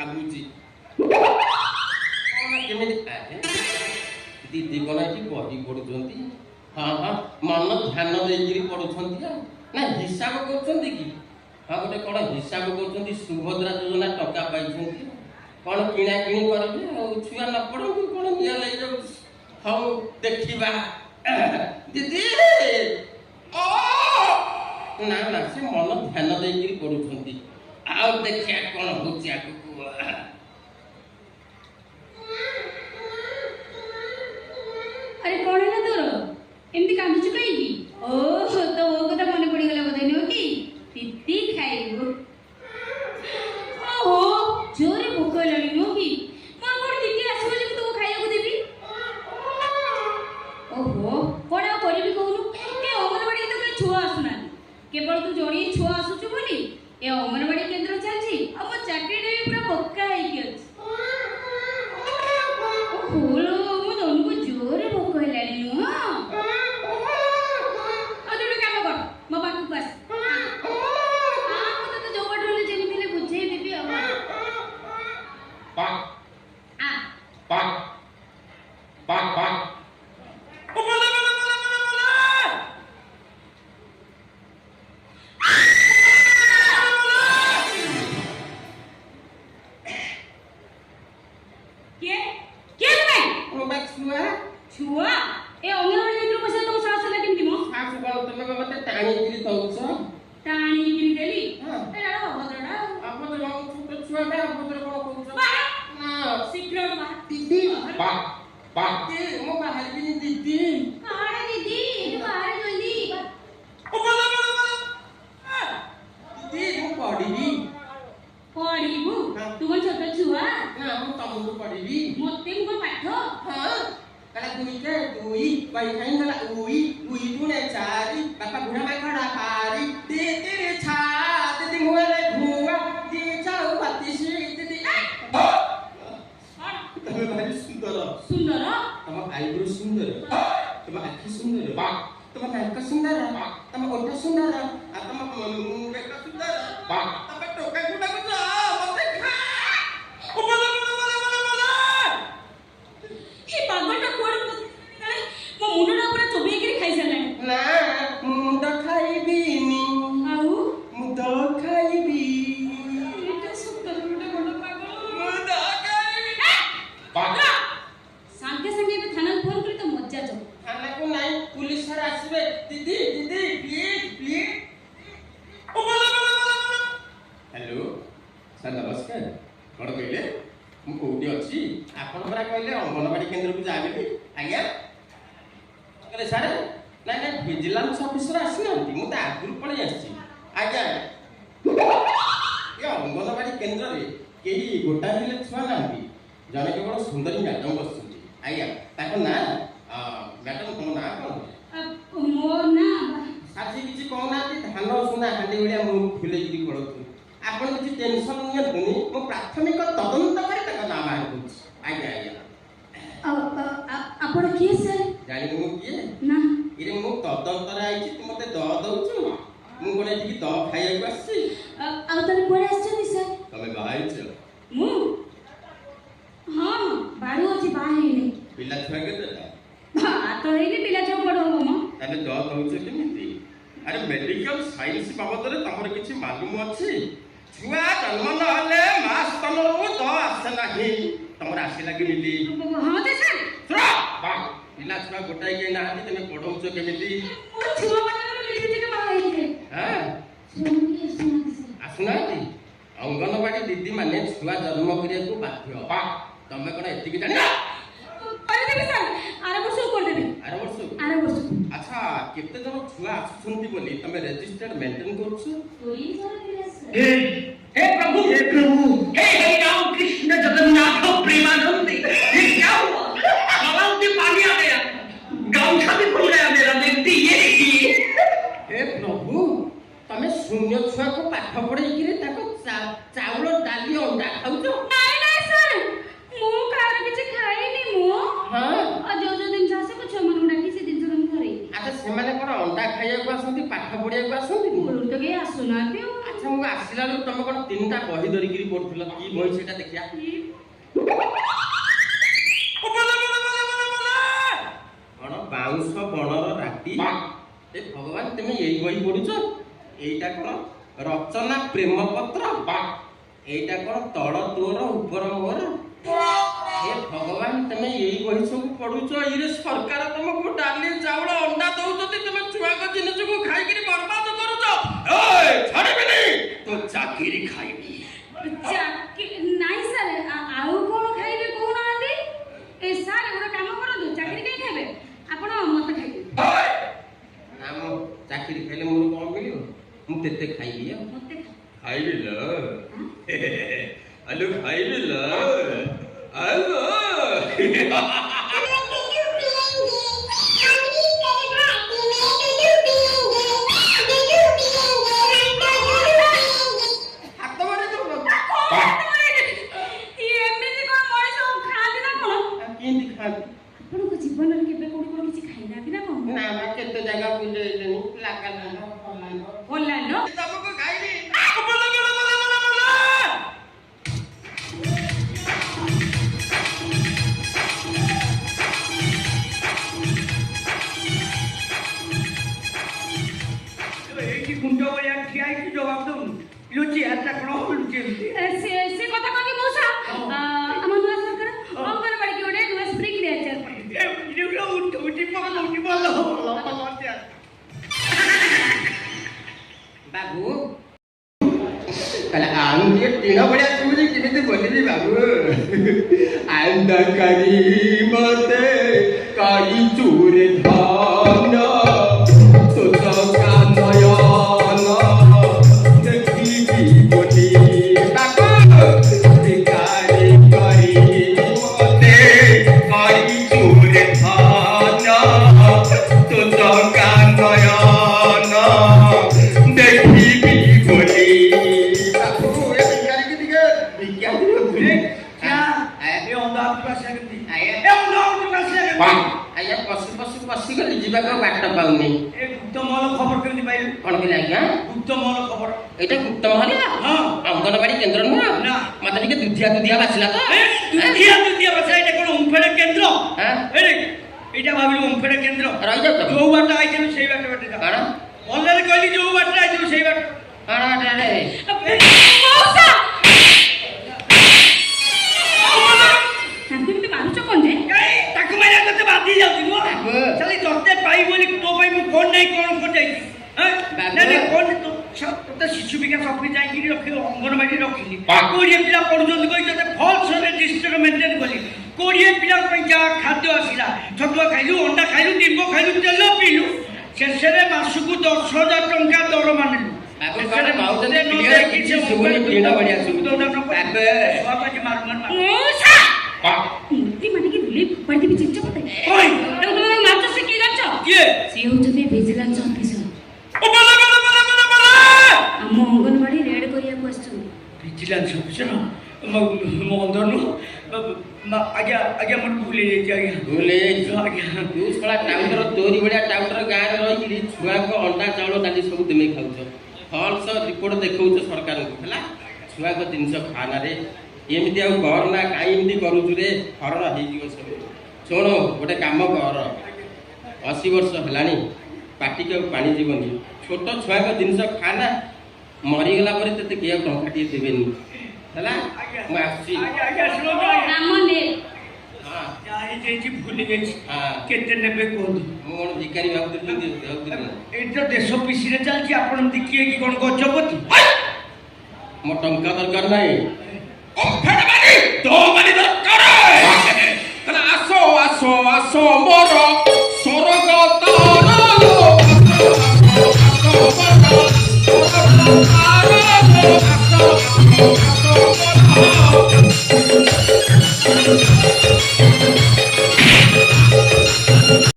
ଭାବୁଛି କେମିତି ଦିଦି କ'ଣ ଏଠି ବହି ପଢୁଛନ୍ତି? ହଁ ହଁ ମନ ଧ୍ୟାନ ଦେଇକିରି ପଢୁଛନ୍ତି ଆଉ ନା ହିସାବ କରୁଛନ୍ତି କି? ହଁ ଗୋଟେ କ'ଣ ହିସାବ କରୁଛନ୍ତି ସୁଭଦ୍ରା ଯୋଜନା ଟଙ୍କା ପାଇଛନ୍ତି କ'ଣ କିଣାକିଣି କରିବେ ଆଉ ଛୁଆ ନ ପଢ଼ନ୍ତୁ କ'ଣ ନିଆଁ ଲାଗିଯାଉଛି। ହଉ ଦେଖିବା ଦିଦି ନା ନା ସେ ମନ ଧ୍ୟାନ ଦେଇକିରି ପଢୁଛନ୍ତି ଆଉ ଦେଖିବା କ'ଣ ହଉଛି ଆଗକୁ। ଆରେ କ'ଣ ହେଲା ତୋର ଏମିତି କାନ୍ଦୁଛୁ କାହିଁକି? ଓହୋ ତୋ ବୋଉ କଥା ମନେ ପଡ଼ିଗଲା ବୋଧେ ନୁହଁ କି? ଦିଦି ଖାଇବୁ। ଓହୋ ଜୋରେ ଭୋକ ହେଲାଣି ନୁହଁ କି? ମୁଁ କ'ଣ ଦିଦି ଆସିବ ଯେ ମୁଁ ତୋ ଖାଇବାକୁ ଦେବି? ଓହୋ କ'ଣ ଆଉ କରିବି କହୁନୁ? ଏ ଅଙ୍ଗନବାଡ଼ିରେ ତ କେହି ଛୁଆ ଆସୁନାହାନ୍ତି, କେବଳ ତୁ ଜଣିଏ ଛୁଆ ଆସୁଛୁ ବୋଲି ଏ ଅଙ୍ଗନବାଡ଼ି କେନ୍ଦ୍ର ଚାଲିଛି ଆଉ ମୋ ଚାକିରିଟା ବି ପୁରା ପକ୍କା ହେଇକି ଅଛି। ଓହୋ ମୋ ଜଣକୁ ଜୋରେ ଭୋକ ହେଲାଣି ନୁହଁ? ଆଉ ତୁ ଗୋଟେ କାମ କର ମୋ ପାଖକୁ ଆସ। ମୁଁ ତତେ ଯୋଉ ବାଟ ହେଲେ ଯେମିତି ହେଲେ ବୁଝେଇ ଦେବି ଆଉ। ଛୁଆ ଏ ଅଙ୍ଗନବାଡ଼ି ଭିତରୁ ପଶିବା ତମ ସାହସ ହେଲା କେମିତି ମ? ସାହସ କ'ଣ ତମେ ମତେ ଟାଣିକିରି ଦଉଛ? ଟାଣିକିରି ଦେଲି ହଁ। ଏଇଟା ଅଭଦ୍ରଟା ଆଉ। ଅଭଦ୍ର ଛୋଟ ଛୁଆଟା ଅଭଦ୍ର କ'ଣ କହୁଛ? ନା ଶୀଘ୍ର ବାହା। ଦିଦି ମୁଁ ବାହାରିବିନି ଦିଦି। କାହାର ଦିଦି? ବାହାର ଜଲ୍ଦି। ଦିଦି ମୁଁ ପଢିବି। ପଢିବୁ? ତୁ କ'ଣ ଛୋଟ ଛୁଆ? ନା ମୁଁ ତମକୁ ପଢିବି। ମତେ ମୁଁ କ'ଣ ପାଠ? ହଁ କାଳେ ଦୁଇ ବୈଠାଇ ଗଲା ଉଇ ଗୁଣେ ଚାରି ବାପା ବୁଢ଼ା ମାଙ୍କଡା ପାରି ଦିଦି ଛା ଦିଦି ମୁହଁରେ ଧୂଆ ଦି ଚାଉ ବାତିସି ଦିଦି। ତମେ ଭାରି ସୁନ୍ଦର। ସୁନ୍ଦର? ତମ ଆଇବ୍ରୋ ସୁନ୍ଦର, ତମ ଆଖି ସୁନ୍ଦର, ତମ ନାକ ସୁନ୍ଦର, ତମ ଓଠ ସୁନ୍ଦର, ଆଉ ତମ ବେକ ସୁନ୍ଦର, ତମେ ଟୋକା ଗୁଡାକ ମତେ ଖା। ଏ ପାଗଳଟା କୁଆଡେ ମୋ ମୁଣ୍ଡଟା ପୁରା ଚୋବେଇକିରି ଖାଇସାରିଲାଣି। ନା ମୁଣ୍ଡ ଖାଇବିନି ଆଉ ମୁଦ ଖାଇବି। ଏଇଟା ସତରେ ଗୋଟେ ବଡ ପାଗଳ। ମୁଦ ଖାଇବି। ସାଙ୍ଗେ ସାଙ୍ଗେ ଏବେ ଥାନାକୁ ଫୋନ କରି ତ ମଜା ଯାଉ। ଥାନାକୁ ନାଇଁ ପୁଲିସ ସାର୍ ଆସିବେ। ଦିଦି ଦିଦି ପ୍ଲିଜ ପ୍ଲିଜ। ହ୍ୟାଲୋ ସାର୍ ନମସ୍କାର। କ'ଣ କହିଲେ? ମୁଁ କୋଉଠି ଅଛି? ଆପଣ ପରା କହିଲେ ଅଙ୍ଗନବାଡ଼ି କେନ୍ଦ୍ରକୁ ଯାଆବେନି। ଆଜ୍ଞା କହିଲେ ସାର୍ ନାଇଁ ନାଇଁ ଭିଜିଲାନ୍ସ ଅଫିସର ଆସିନାହାନ୍ତି, ମୁଁ ତ ଆଗରୁ ପଳେଇ ଆସିଛି। ଆଜ୍ଞା ଏ ଅଙ୍ଗନବାଡ଼ି କେନ୍ଦ୍ରରେ କେହି ଗୋଟାଏ ହେଲେ ଛୁଆ ନାହାନ୍ତି, ଜଣେ କେବଳ ସୁନ୍ଦରୀ ମ୍ୟାଡ଼ାମ ବସୁଛନ୍ତି। ଆଜ୍ଞା ତାଙ୍କ ନାଁ ମ୍ୟାଡ଼ାମ ତମ ନାଁ କ'ଣ? ମୋ ନା ଆଜି କିଛି କହୁନାହାନ୍ତି, ଧାନ ସୁନା ହାଣ୍ଡି ଭଳିଆ ମୁଁ ଫୁଲେଇକିରି ପଳଉଛୁ। ଆପଣ କିଛି ଟେନସନ୍ ନିଅନ୍ତୁନି, ମୁଁ ପ୍ରାଥମିକ ତଦନ୍ତ କରି ତାଙ୍କ ନାଁ ବାହାର କରୁଛି। ଆଜ୍ଞା ଆଜ୍ଞା ଆପଣ କିଏ ସାର୍? ଜାଣିବୁ ମୁଁ କିଏ? ନା ଇରେ ମୁଁ ତଦନ୍ତରେ ଆଇଛି, ତୁ ମତେ ଦଉଛୁ? ମୁଁ କ'ଣ ଏଠିକି ଖାଇବାକୁ ଆସିଛି? ଆଉ ତାହେଲେ କୁଆଡ଼େ ଆସିଛନ୍ତି ସାର୍? ତମେ ବାହା ହେଇଛ? ମୁଁ ହଁ ବାଡ଼ୁ ଅଛି, ବାହା ହେଇନି। ପିଲା ଛୁଆ କେତେଟା? ତ ହେଇନି, ପିଲା ଛୁଆ ବଡ଼ ହବ ମ। ତାହେଲେ ଦଉଛ କେମିତି? ଆରେ ମେଡିକାଲ ସାଇନ୍ସ ବାବଦରେ ତମର କିଛି ମାଲୁମ ଅଛି? ଛୁଆ ଜନ୍ମ ନହେଲେ ମା ସ୍ତନରୁ ଆସେ ନାହିଁ, ତମର ଆସିଲା କେମିତି? ହଁ ଯେ ସାର୍। ପିଲା ଛୁଆ ଗୋଟାଏ କେହି ନାହାନ୍ତି, ତମେ ପଢଉଛ କେମିତି? ଆସୁନାହାନ୍ତି? ଅଙ୍ଗନବାଡ଼ି ଦିଦି ମାନେ ଛୁଆ ଜନ୍ମ କରିବାକୁ ବାଧ୍ୟ। ତମେ କ'ଣ ଏତିକି ଜାଣିଛ? ଆଚ୍ଛା କେତେ ଜଣ ଛୁଆ ଆସୁଛନ୍ତି ବୋଲି ତମେ ରେଜିଷ୍ଟର ମେଣ୍ଟେନ କରୁଛ? हे प्रभु हे हरि राम कृष्ण जगन्नाथ प्रेमानंद, ये क्या हुआ? गलाव में पानी आ गया, गामछा भी खुल गया मेरा। देखती ये हे प्रभु तमे शून्य छुआ को पाठ पढ़ेइकिरे ताको चाउल डाली अंडा खाउछ? नहीं नहीं सर, मु कार किछ खाइनी मु। हां जो जो दिन जासे को छम डाकी से दिन हम करे। अच्छा से माने कोन अंडा खाइया को आसंती, पाठ पढ़िया को आसंती? बोलू तो के आसुना के। अच्छा ଆଚ୍ଛା ମୁଁ ଆସିଲା ବେଳକୁ ତମେ କ'ଣ ତିନିଟା ବହି ଧରିକିରି ପଢୁଥିଲ କି ବହି ସେଟା ଦେଖିଆ କ'ଣ ବାଉଁଶ ବଣର ରାତି ଏ ଭଗବାନ ତମେ ଏଇ ବହି ପଢୁଛ ଏଇଟା କ'ଣ ରଚନା ପ୍ରେମ ପତ୍ର ଏଇଟା କ'ଣ ତଳ ତୋର ଉପର ମୋର ଏ ଭଗବାନ ତମେ ଏଇ ବହି ସବୁ ପଢୁଛ ଏଇରେ ସରକାର ତମକୁ ଡାଲି ଚାଉଳ ଅଣ୍ଡା ଦଉଛନ୍ତି ତମେ ଛୁଆଙ୍କ ଜିନିଷକୁ ଖାଇକିରି ବର୍ବାଦ କରୁଛ ଛାଡ଼ିବିନି ତୋ ଚାକିରି ଖାଇବି ନାଇଁ ସାର୍ ଆଉ କ'ଣ ଖାଇବେ କହୁନାହାନ୍ତି ଏ ସାର୍ ଗୋଟେ କାମ କରନ୍ତୁ ଚାକିରି କାହିଁ ଖାଇବେ ଆପଣ ମତେ ଖାଇବେ ନା ମୁଁ ଚାକିରି ଖାଇଲେ ମୋର କ'ଣ ମିଳିବ ମୁଁ କେତେ ଖାଇବି ମତେ ଖାଇବି ଲୋ ଆଲୁ ଖାଇବି ଲୋ ଆଲୋ ଆପଣଙ୍କ ଜୀବନରେ କେବେ କୋଉଠି କ'ଣ କିଛି ଖାଇନାହାନ୍ତି ନା କ'ଣ ନା ନା କେତେ ଜାଗା ବୁଲେଇଲେଣି ଅନଲାଇନ ତମକୁ ଖାଇବି ଏଇଠି କୁଣ୍ଡ ଭଳିଆ ଠିଆ ହେଇକି ଜବାବ ଦଉନି ଲୁଚି ହାତଟା କ'ଣ ହଲୁଛି ଏମିତି ସେ କଥା କହିକି ମଉସା ଆମ ନୂଆ ସରକାର ଅଙ୍ଗନବାଡ଼ିକି ଗୋଟେ ନୂଆ ସ୍ପ୍ରି କ୍ରିଏଚର ବାବୁ କହିଲା ଆଉ ଟିକେ ଟିଣ ଭଳିଆ ଶୁଭୁଛି କେମିତି ବୋଲିବି ବାବୁ ଆନ୍ଦା କରି ମତେ କାଳି ଚୁରେ ଧନ ତୋ କାନୟନ ଦେଖିବି ବୋଲି ବାବୁ କାଳି କରି ମତେ କାଳି ଚୁରେ ଧନ ତୋ କାନୟନ ଦେଖିବି ବୋଲି ବାବୁ ଏ ଭିକାରୀକି ଟିକେ ଭିକ୍ଷା ଦିଅନ୍ତୁ ଆଜ୍ଞା ପଶିଗଲି ଯିବାକୁ ବାଟ ପାଉନି ଗୁପ୍ତମହଲ ଖବର କେମିତି ପାଇଲୁ କ'ଣ କହିଲେ ଆଜ୍ଞା ଗୁପ୍ତମହଲ ଖବର ଏଇଟା ଗୁପ୍ତମହଲ ଅଙ୍ଗନବାଡି କେନ୍ଦ୍ର ନୁହଁ ନା ମତେ ଟିକେ ଦୁଧିଆ ବାସିଲା ତ ଦୁଧିଆ ବାସା ଏଇଟା କ'ଣ ଓମ୍ଫେଡ କେନ୍ଦ୍ର ଏଇଟା ଭାବିଲୁ ଓମ୍ଫେଡ କେନ୍ଦ୍ର ରହିଯାଉ ଯୋଉ ବାଟ ଆଇଥିଲୁ ସେଇ ବାଟ ବାଟେ ଯା କ'ଣ ଭଲରେ କହିଲି ଯୋଉ ବାଟରେ ଆଇଥିଲୁ ସେଇ ବାଟ କ'ଣ ତାଙ୍କୁ ଏମିତି ମାରୁଛ କ'ଣ ଯେ ତାକୁ ମାରିବା ତତେ ବାଦି ଯାଉଛି ନୁହଁ ଚାଲି ତତେ ପାଇ ବୋଲି ତୋ ପାଇଁ ମୁଁ ଫୋନ ନାହିଁ କ'ଣ କରିଯାଇଛି ତତେ ଶିଶୁ ବିକାଶ ଅଫିସ ଯାଇକିରି ରଖି ଅଙ୍ଗନବାଡି ରଖିଲି 20 ପିଲା ପଢୁଛନ୍ତି କହି ତତେ ଫଲ୍ସ ରେଜିଷ୍ଟର ମେଣ୍ଟେନ କଲି 20 ପିଲାଙ୍କ ପାଇଁ ଯାହା ଖାଦ୍ୟ ଆସିଲା ଛତୁଆ ଖାଇଲୁ ଅଣ୍ଡା ଖାଇଲୁ ନିମ୍ବ ଖାଇଲୁ ତେଲ ପିଇଲୁ ଶେଷରେ ମାସକୁ 10,000 ଟଙ୍କା ଦରମା ନେଲୁ ମୂର୍ତ୍ତି ମାଟିକି ବୁଲେଇ ଫୋପାଡ଼ିଦେବି ଚିଞ୍ଚ ମତେ ମାଛ ସେ କିଏ ଜାଣିଛ ସିଏ ହେଉଛନ୍ତି ଭିଜିଲାନ୍ସ ଅଫିସର ଆମ ଅଙ୍ଗନବାଡି ରେଡ୍ କରିବାକୁ ଆସିଛନ୍ତି ଭିଜିଲାନ୍ସ ଅଫିସର ମୋ ଅନ୍ଧନୁ ଆଜ୍ଞା ଆଜ୍ଞା ମୋର ଭୁଲ ହେଇଯାଇଛି ଆଜ୍ଞା ଭୁଲ ହେଇଯାଇଛି ଆଜ୍ଞା ତୁ ଶଳା ଟାଉଟର ତୋରି ଭଳିଆ ଟାଉଟର ଗାଁରେ ରହିକିରି ଛୁଆଙ୍କ ଅଣ୍ଡା ଚାଉଳ ଡାଲି ସବୁ ତୁମେ ଖାଉଛ ଫଲ୍ସ ରିପୋର୍ଟ ଦେଖାଉଛ ସରକାରଙ୍କୁ ହେଲା ଛୁଆଙ୍କ ଜିନିଷ ଖାନାରେ ଏମିତି ଆଉ କର ନା କାହିଁ ଏମିତି କରୁଛୁ ରେ ହରଣ ହେଇଯିବ ସବୁ ଶୁଣ ଗୋଟେ କାମ କର 80 ବର୍ଷ ହେଲାଣି ପାଟିକି ଆଉ ପାଣି ଯିବନି ଛୋଟ ଛୁଆଙ୍କ ଜିନିଷ ଖାନା ମରିଗଲା ପରେ ତତେ କିଏ ଟଙ୍କାଟିଏ ଦେବେନି ହେଲା ମୁଁ ଆସୁଛି ନାମ ନେ ଭୁଲି ଯାଇଛି କେତେ ନେବେ କୁହନ୍ତୁ ମୁଁ କ'ଣ ଭିକାରୀ ଭାବୁଥିଲି ଏଇଟା ଦେଶ ପିସିରେ ଚାଲିଛି ଆପଣ ଏମିତି କିଏ କି କ'ଣ ଗଜପତି ମୋ ଟଙ୍କା ଦରକାର ନାହିଁ ଆସ ମୋର ସ୍ୱର୍ଗ ତାର